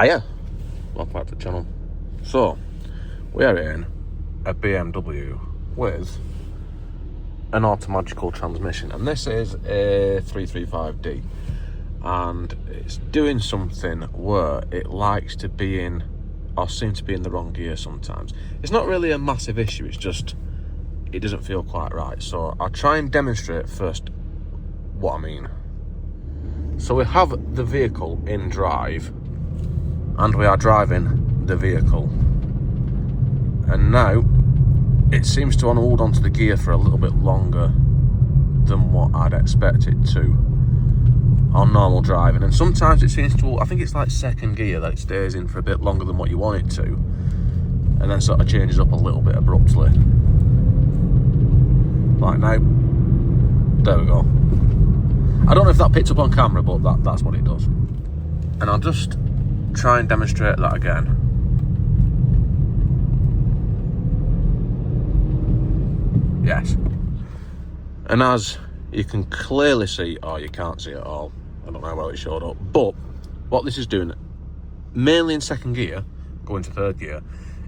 Hiya, welcome back to the channel. So, we are in a BMW with an automagical transmission, and this is a 335D, and it's doing something where it likes to be in, or seem to be in the wrong gear sometimes. It's not really a massive issue, it's just, it doesn't feel quite right. So I'll try and demonstrate first what I mean. So we have the vehicle in drive, and we are driving the vehicle, and now it seems to hold onto the gear for a little bit longer than what I'd expect it to on normal driving. And sometimes it seems to, I think it's like second gear that it stays in for a bit longer than what you want it to, and then sort of changes up a little bit abruptly. Like now, there we go. I don't know if that picked up on camera, but that's what it does. And I'll just try and demonstrate that again. Yes. And as you can clearly see, or you can't see at all, I don't know how it showed up, but what this is doing, mainly in second gear, going to third gear,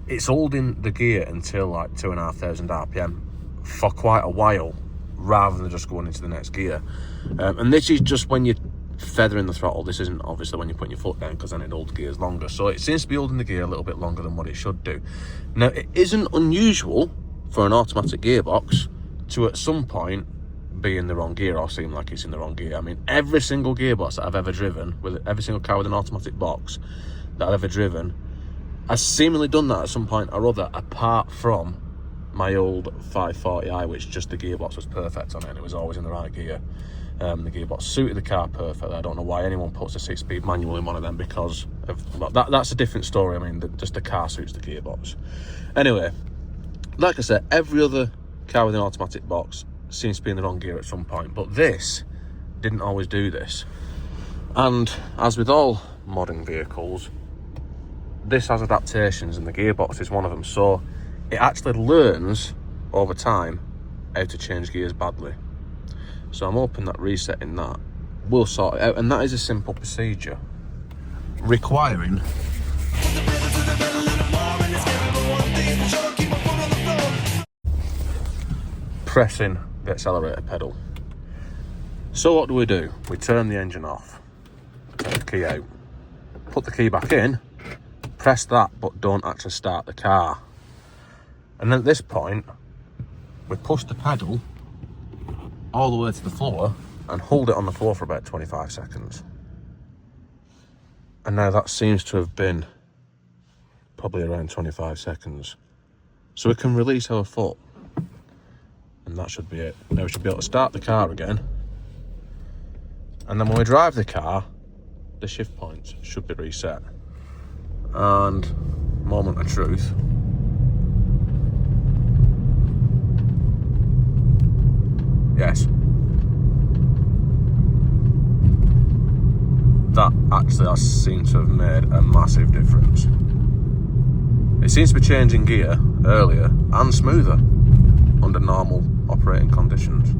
it's holding the gear until like 2,500 RPM for quite a while, rather than just going into the next gear. And this is just when you're feathering the throttle. This isn't obviously when you're putting your foot down, because then it holds gears longer. So it seems to be holding the gear a little bit longer than what it should do. Now, it isn't unusual for an automatic gearbox to at some point be in the wrong gear or seem like it's in the wrong gear. I mean, every single gearbox that I've ever driven, with every single car with an automatic box that I've ever driven, has seemingly done that at some point or other, apart from my old 540i, which just the gearbox was perfect on it, and it was always in the right gear. The gearbox suited the car perfectly. I don't know why anyone puts a 6-speed manual in one of them, because of, well, that's a different story. I mean, just the car suits the gearbox. Anyway, like I said, every other car with an automatic box seems to be in the wrong gear at some point, but this didn't always do this. And as with all modern vehicles, this has adaptations, and the gearbox is one of them. So it actually learns over time how to change gears badly. So I'm hoping that resetting that will sort it out, and that is a simple procedure requiring pressing the accelerator pedal. So what do? We turn the engine off, take the key out, put the key back in, press that, but don't actually start the car. And then at this point, we push the pedal all the way to the floor and hold it on the floor for about 25 seconds. And now that seems to have been probably around 25 seconds. So we can release our foot, and that should be it. Now we should be able to start the car again. And then when we drive the car, the shift points should be reset. And moment of truth. Yes. That actually has seemed to have made a massive difference. It seems to be changing gear earlier and smoother under normal operating conditions.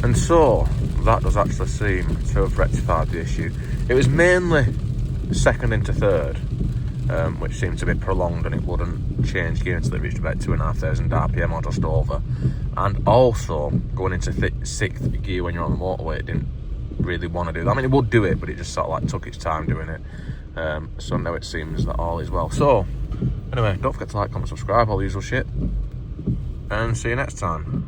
And so that does actually seem to have rectified the issue. It was mainly second into third, which seemed to be prolonged, and it wouldn't change gear until it reached about 2,500 RPM or just over. And also going into sixth gear when you're on the motorway, it didn't really want to do that. I mean, it would do it, but it just sort of like took its time doing it. So now it seems that all is well. So anyway, don't forget to like, comment, subscribe, all the usual shit, and see you next time.